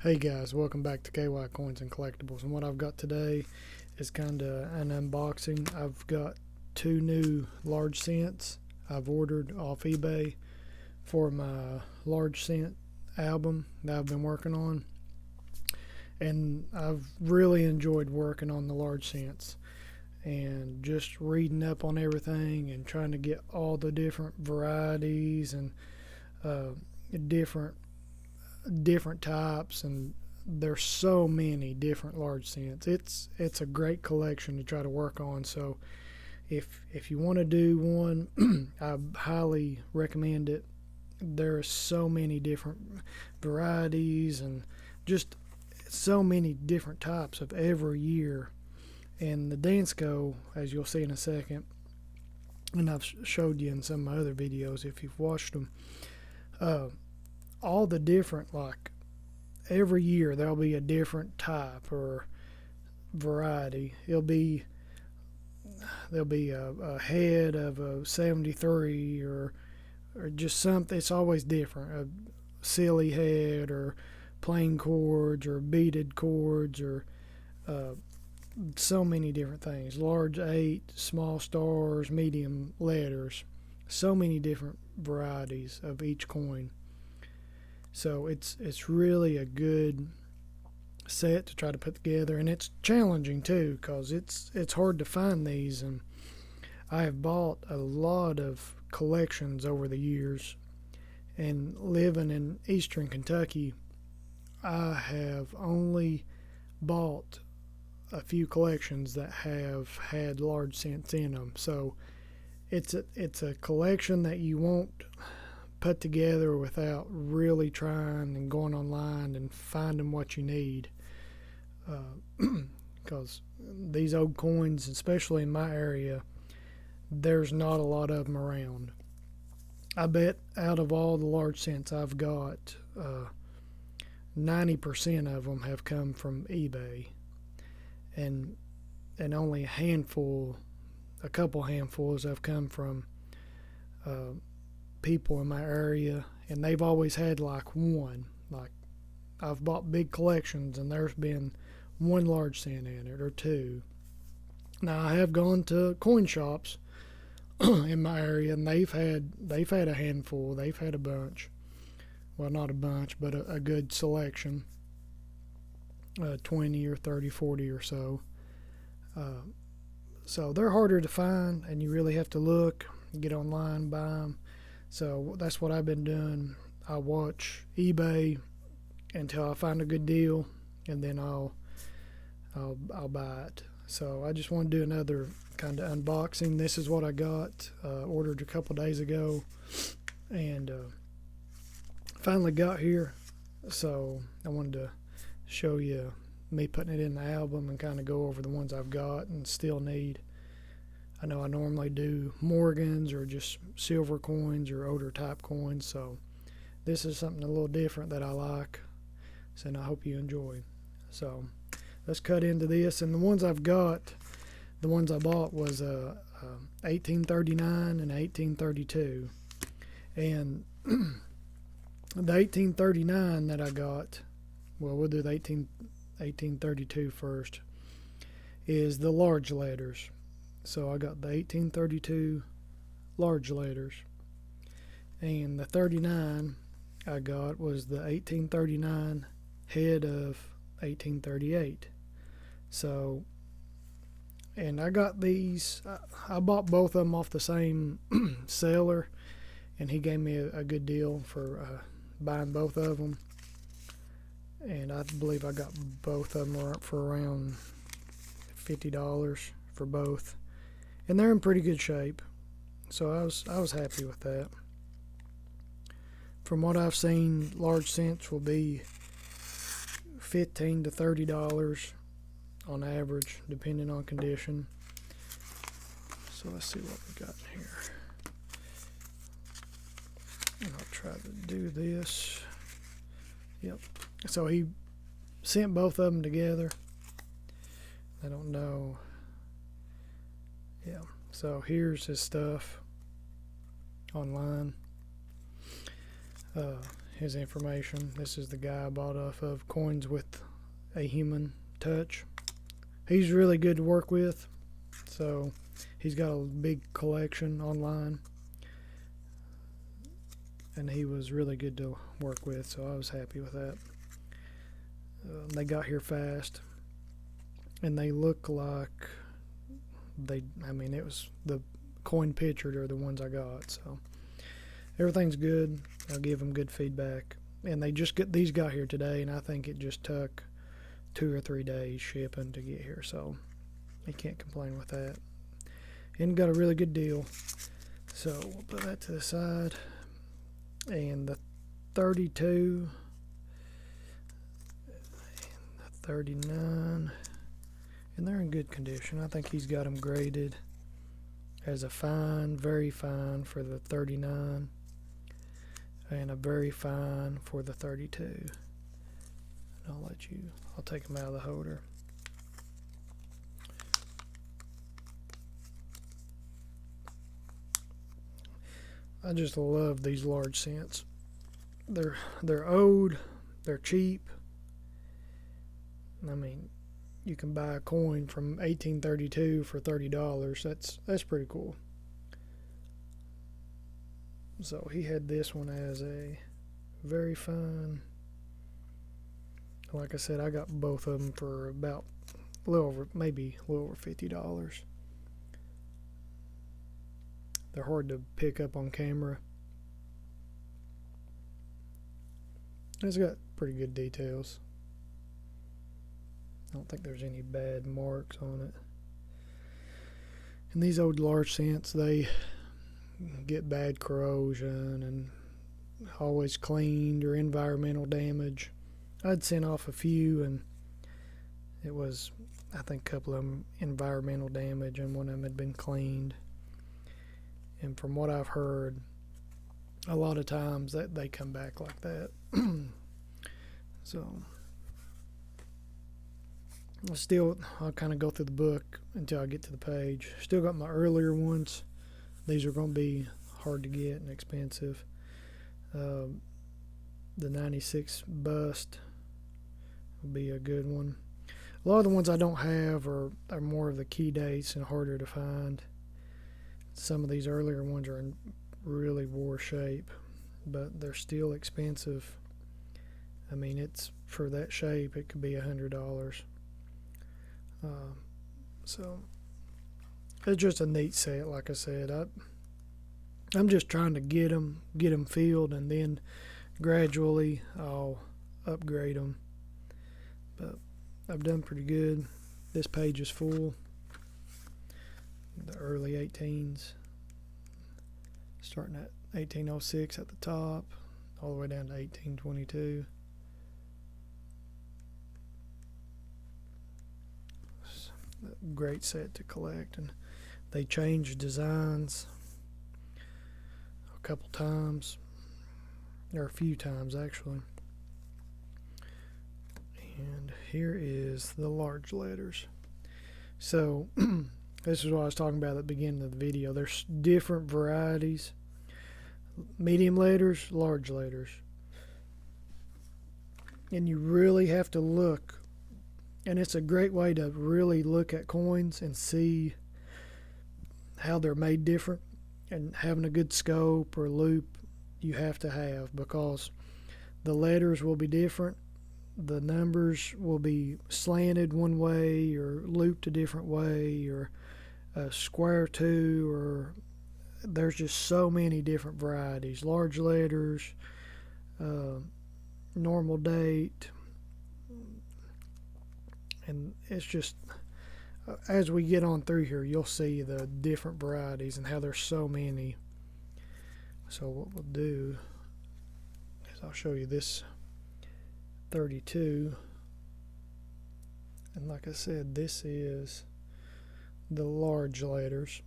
Hey guys, welcome back to KY Coins and Collectibles. And what I've got today is kind of an unboxing. I've got two new large cents I've ordered off eBay for my large cent album that I've been working on. And I've really enjoyed working on the large cents and just reading up on everything and trying to get all the different varieties and different types, and there's so many different large cents. It's a great collection to try to work on. So if you want to do one, I highly recommend it. There are so many different varieties and just so many different types of every year. And the Dansco, as you'll see in a second, and I've showed you in some of my other videos if you've watched them, all the different, like every year there'll be a different type or variety. There'll be a head of a 73 or just something. It's always different. A silly head or plain chords or beaded chords or so many different things. Large 8, small stars, medium letters. So many different varieties of each coin. So it's really a good set to try to put together, and it's challenging too because it's hard to find these. And I have bought a lot of collections over the years, and living in eastern Kentucky, I have only bought a few collections that have had large cents in them. So it's a collection that you won't put together without really trying and going online and finding what you need, because these old coins, especially in my area, there's not a lot of them around. I bet out of all the large cents I've got, 90% of them have come from eBay, and only a couple handfuls have come from people in my area, and they've always had like one. Like, I've bought big collections and there's been one large cent in it or two. Now I have gone to coin shops in my area, and they've had a handful. They've had a bunch. Well, not a bunch, but a good selection. 20 or 30, 40 or so. So they're harder to find, and you really have to look, get online, buy them. So that's what I've been doing. I watch eBay until I find a good deal, and then I'll buy it. So I just want to do another kind of unboxing. This is what I got, ordered a couple days ago, and finally got here. So I wanted to show you me putting it in the album and kind of go over the ones I've got and still need. I know I normally do Morgans or just silver coins or older type coins, so this is something a little different that I like, so, and I hope you enjoy. So let's cut into this. And the ones I've got, the ones I bought was 1839 and 1832, and the 1839 that I got, well, we'll do the 1832 first, is the large letters. So I got the 1832 large letters, and the 39 I got was the 1839 head of 1838. So, and I got these, I bought both of them off the same seller, and he gave me a good deal for buying both of them. And I believe I got both of them for around $50 for both. And they're in pretty good shape, so I was happy with that. From what I've seen, large cents will be $15 to $30 on average, depending on condition. So let's see what we got in here. And I'll try to do this. Yep. So he sent both of them together. I don't know. Yeah, so here's his stuff online. his information. This is the guy I bought off of, Coins with a Human Touch. He's really good to work with, so he's got a big collection online, and he was really good to work with, so I was happy with that. They got here fast, and they look like it was the coin pictured are the ones I got, so everything's good. I'll give them good feedback. And these got here today, and I think it just took 2 or 3 days shipping to get here, so you can't complain with that. And got a really good deal. So we'll put that to the side. And the 32 and the 39, and they're in good condition. I think he's got them graded as a fine, very fine for the 39, and a very fine for the 32. And I'll take them out of the holder. I just love these large cents. They're old, they're cheap. I mean, you can buy a coin from 1832 for $30. That's pretty cool. So he had this one as a very fine. Like I said, I got both of them for about maybe a little over $50. They're hard to pick up on camera. It's got pretty good details. I don't think there's any bad marks on it. And these old large cents, they get bad corrosion and always cleaned or environmental damage. I'd sent off a few, and it was, I think, a couple of them environmental damage, and one of them had been cleaned. And from what I've heard, a lot of times that they come back like that. So I'll kind of go through the book until I get to the page. Still got my earlier ones. These are going to be hard to get and expensive. The 96 bust will be a good one. A lot of the ones I don't have are more of the key dates and harder to find. Some of these earlier ones are in really war shape, but they're still expensive. I mean, it's for that shape, it could be $100. So it's just a neat set. Like I said, I'm just trying to get them filled, and then gradually I'll upgrade them. But I've done pretty good. This page is full. The early 18s, starting at 1806 at the top, all the way down to 1822. It's a great set to collect, and they changed designs a couple times, or a few times actually. And here is the large letters. So this is what I was talking about at the beginning of the video. There's different varieties. Medium letters, large letters. And you really have to look. And it's a great way to really look at coins and see how they're made different. And having a good scope or loop you have to have, because the letters will be different. The numbers will be slanted one way or looped a different way, or a square two, or there's just so many different varieties. Large letters, normal date, and it's just, as we get on through here, you'll see the different varieties and how there's so many. So what we'll do is I'll show you this 32, and like I said, this is the large letters.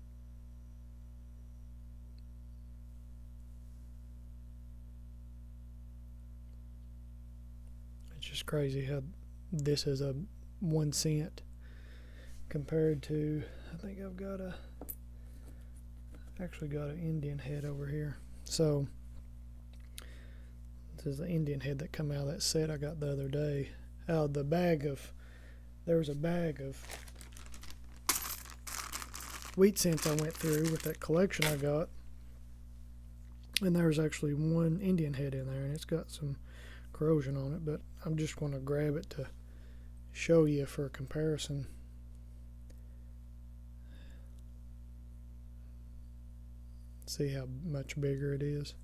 It's just crazy how this is a 1 cent compared to, I think I've got actually got an Indian head over here. So This is the Indian head that come out of that set I got the other day. Out of the bag of, there was a bag of wheat cents I went through with that collection I got. And there's actually one Indian head in there, and it's got some corrosion on it, but I'm just going to grab it to show you for a comparison. See how much bigger it is.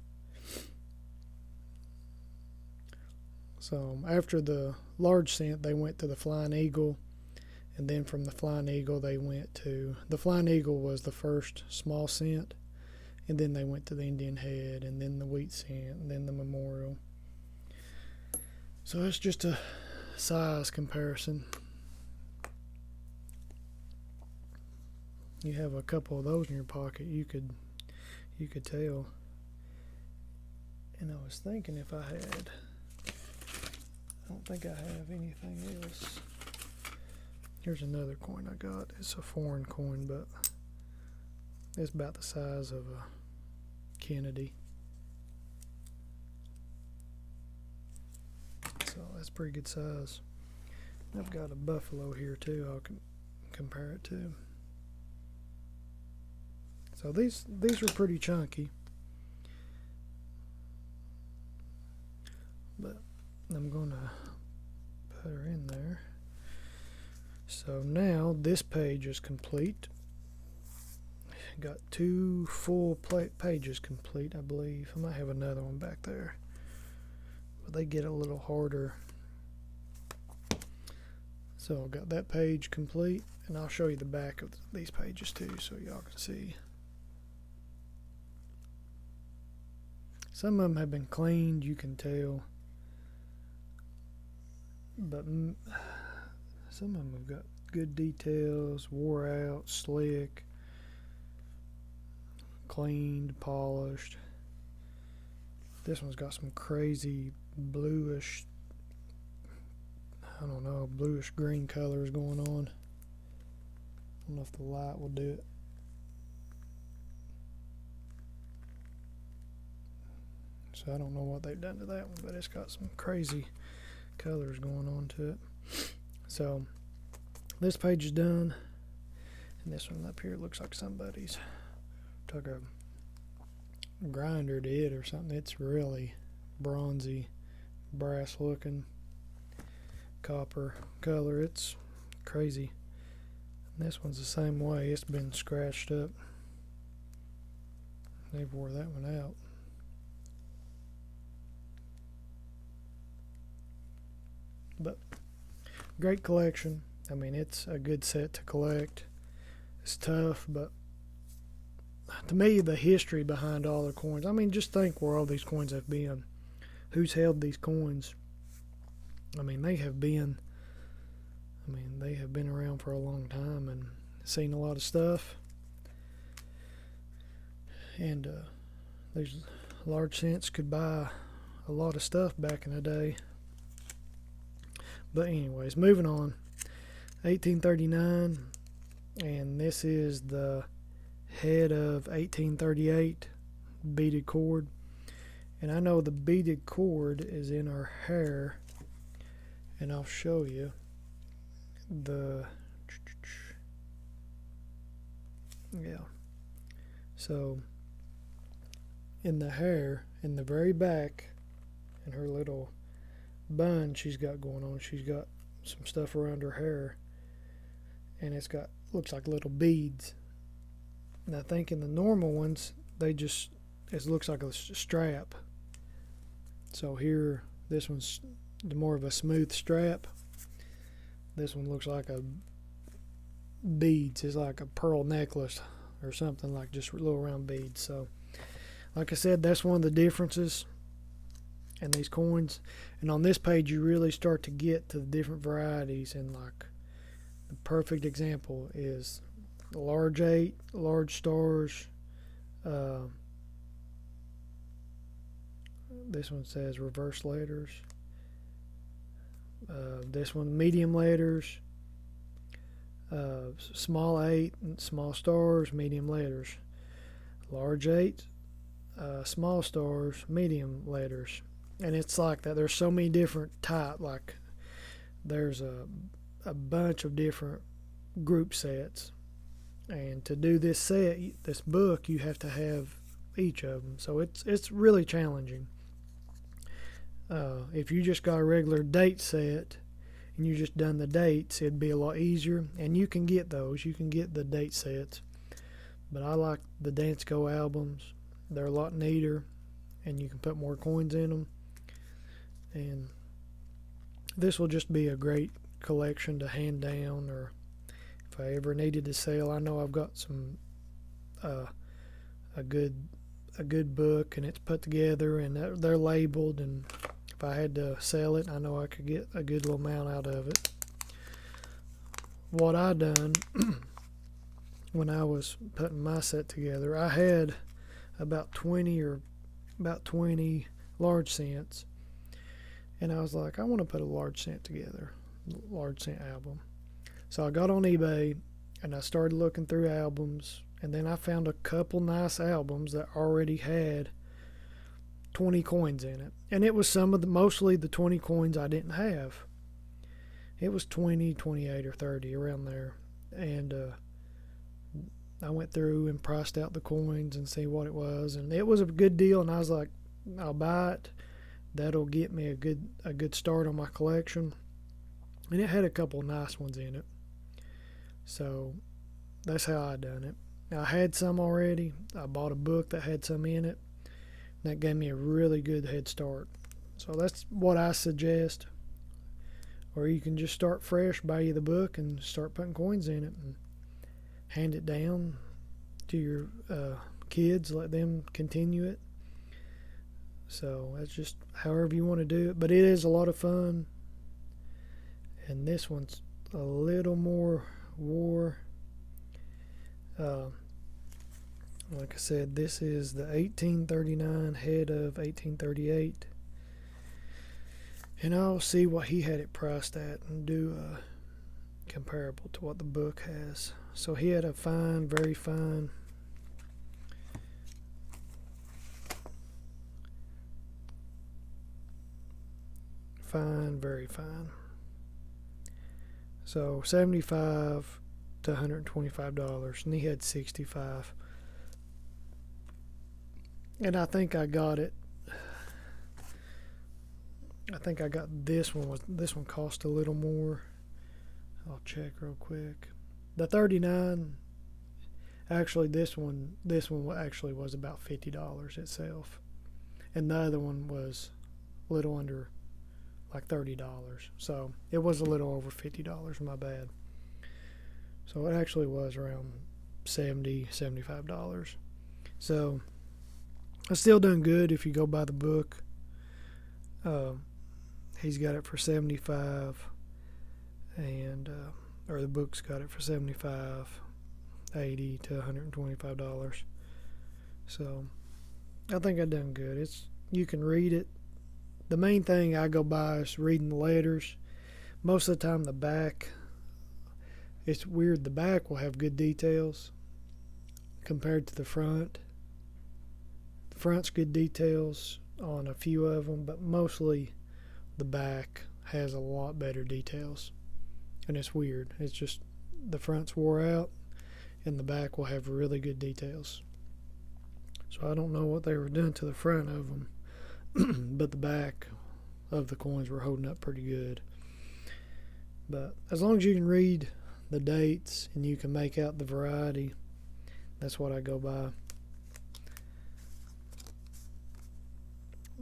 So after the large cent, they went to the Flying Eagle, and then from the Flying Eagle they went to, the Flying Eagle was the first small cent, and then they went to the Indian head, and then the wheat cent, and then the memorial. So it's just a size comparison. You have a couple of those in your pocket, you could tell. And I was thinking if I had, I don't think I have anything else. Here's another coin I got. It's a foreign coin, but it's about the size of a Kennedy. So that's pretty good size. I've got a buffalo here too I can compare it to. So these are pretty chunky. But I'm gonna put her in there. So now this page is complete. Got 2 full pages complete, I believe. I might have another one back there, but they get a little harder. So I've got that page complete, and I'll show you the back of these pages too, so y'all can see. Some of them have been cleaned, you can tell, but some of them have got good details, wore out, slick, cleaned, polished. This one's got some crazy bluish, I don't know, bluish green colors going on. I don't know if the light will do it. So I don't know what they've done to that one, but it's got some crazy colors going on to it. So this page is done, and this one up here looks like somebody's took a grinder to it or something. It's really bronzy, brass looking, copper color. It's crazy. And this one's the same way. It's been scratched up. They wore that one out. But great collection. I mean, it's a good set to collect. It's tough, but to me, the history behind all the coins, I mean, just think where all these coins have been. Who's held these coins? I mean, they have been around for a long time and seen a lot of stuff. And these large cents could buy a lot of stuff back in the day. But anyways, moving on. 1839, and this is the head of 1838 beaded cord. And I know the beaded cord is in our hair, and I'll show you the, yeah. So in the hair, in the very back, in her little bun she's got going on, she's got some stuff around her hair, and it's got, looks like little beads. And I think in the normal ones, they just, it looks like a strap. So here, this one's more of a smooth strap. This one looks like a beads. It's like a pearl necklace or something, like just little round beads. So like I said, that's one of the differences in these coins. And on this page, you really start to get to the different varieties. And like the perfect example is the large 8, large stars. This one says reverse letters. This one medium letters. Small 8, small stars, medium letters. Large 8, small stars, medium letters. And it's like that. There's so many different types. Like there's a bunch of different group sets. And to do this set, this book, you have to have each of them. So it's really challenging. If you just got a regular date set and you just done the dates, it'd be a lot easier. And you can get those. You can get the date sets. But I like the Dansco albums. They're a lot neater, and you can put more coins in them. And this will just be a great collection to hand down, or if I ever needed to sell. I know I've got some a good book, and it's put together, and they're labeled, and if I had to sell it, I know I could get a good little amount out of it. What I done when I was putting my set together, I had about 20 large cents, and I was like, I want to put a large cent together, large cent album. So I got on eBay and I started looking through albums, and then I found a couple nice albums that already had 20 coins in it, and it was mostly the 20 coins I didn't have. It was 20, 28, or 30 around there, and I went through and priced out the coins and see what it was, and it was a good deal, and I was like, I'll buy it. That'll get me a good start on my collection. And it had a couple nice ones in it. So that's how I done it. I had some already. I bought a book that had some in it. That gave me a really good head start. So that's what I suggest. Or you can just start fresh, buy you the book, and start putting coins in it and hand it down to your kids, let them continue it. So that's just however you want to do it. But it is a lot of fun. And this one's a little more war. Like I said, this is the 1839 head of 1838. And I'll see what he had it priced at and do a comparable to what the book has. So he had a fine, very fine very fine. So $75 to $125, and he had 65. And I think I got it. I think I got this one. This one cost a little more. I'll check real quick. The 39. Actually, this one actually was about $50 itself, and the other one was a little under, like $30. So it was a little over $50. My bad. So it actually was around $75. So it's still done good if you go buy the book. He's got it for $75, and or the book's got it for $75, $80 to $125. So I think I done good. You can read it. The main thing I go by is reading the letters. Most of the time the back, it's weird, the back will have good details compared to the front. The front's good details on a few of them, but mostly the back has a lot better details. And it's weird. It's just the front's wore out and the back will have really good details. So I don't know what they were doing to the front of them, but the back of the coins were holding up pretty good. But as long as you can read the dates and you can make out the variety, that's what I go by.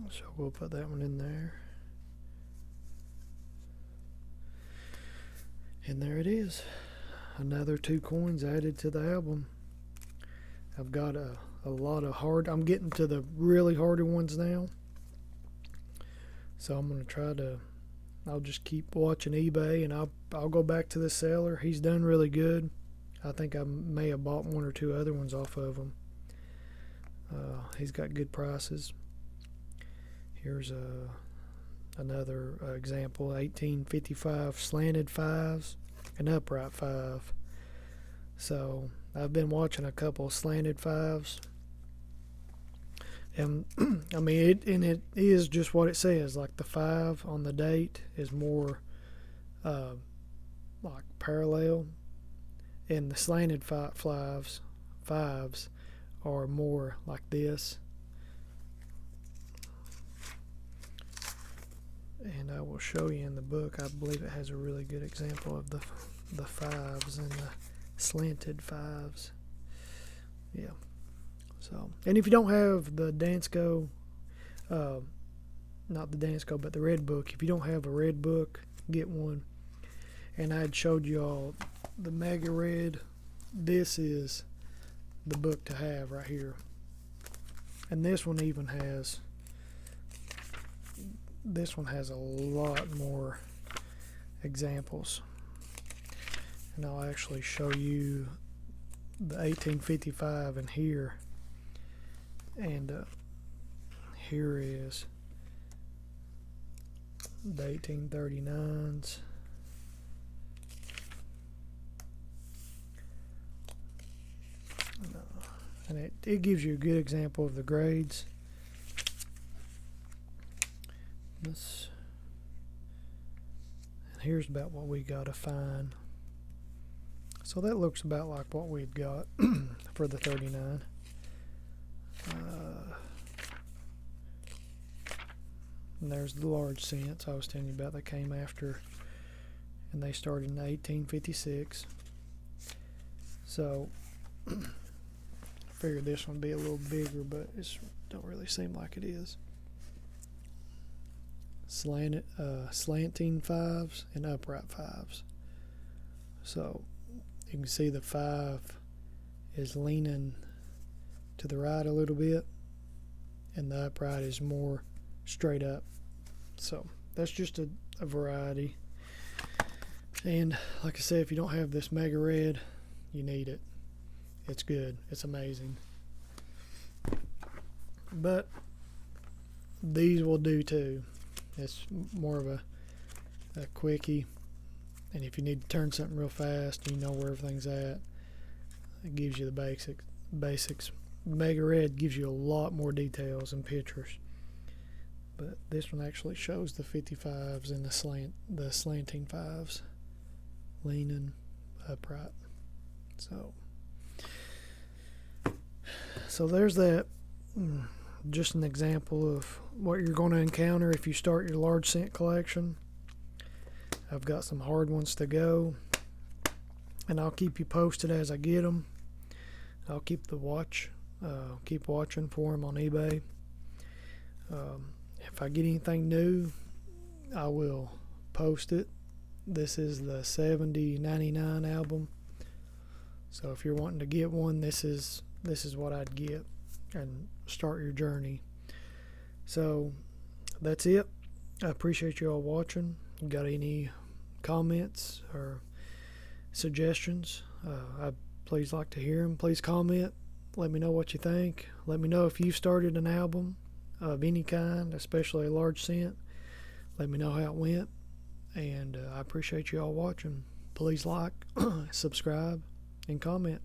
So we'll put that one in there. And there it is. Another 2 coins added to the album. I've got a lot of I'm getting to the really harder ones now. So I'm going to try to, I'll just keep watching eBay, and I'll go back to the seller. He's done really good. I think I may have bought 1 or 2 other ones off of him. He's got good prices. Here's another example, 1855 slanted 5s and upright 5. So I've been watching a couple of slanted 5s. And I mean, it is just what it says. Like the 5 on the date is more uh, like parallel, and the slanted fives are more like this. And I will show you in the book. I believe it has a really good example of the fives and the slanted fives. Yeah. So, and if you don't have the Dansco, not the Dansco, but the red book, if you don't have a red book, get one. And I had showed you all the Mega Red. This is the book to have right here. And this one even has, a lot more examples. And I'll actually show you the 1855 in here. And here is the 1839s. And it gives you a good example of the grades. And here's about what we got to find. So that looks about like what we've got for the 39. And there's the large cents I was telling you about that came after, and they started in 1856. So I figured this one would be a little bigger, but it don't really seem like it is. Slanting fives and upright fives. So you can see the 5 is leaning to the right a little bit, and the upright is more straight up. So that's just a variety. And like I said, if you don't have this Mega Red, you need it. It's good. It's amazing. But these will do too. It's more of a quickie. And if you need to turn something real fast, you know where everything's at. It gives you the basics. Mega Red gives you a lot more details and pictures. But this one actually shows the 55s and the slanting fives, leaning upright. So there's that. Just an example of what you're going to encounter if you start your large cent collection. I've got some hard ones to go, and I'll keep you posted as I get them. I'll keep keep watching for them on eBay. If I get anything new, I will post it. This is the 7099 album. So if you're wanting to get one, this is what I'd get and start your journey. So that's it. I appreciate you all watching. Got any comments or suggestions? I'd please like to hear them. Please comment. Let me know what you think. Let me know if you started an album of any kind, especially a large cent. Let me know how it went. And I appreciate you all watching. Please like, subscribe, and comment.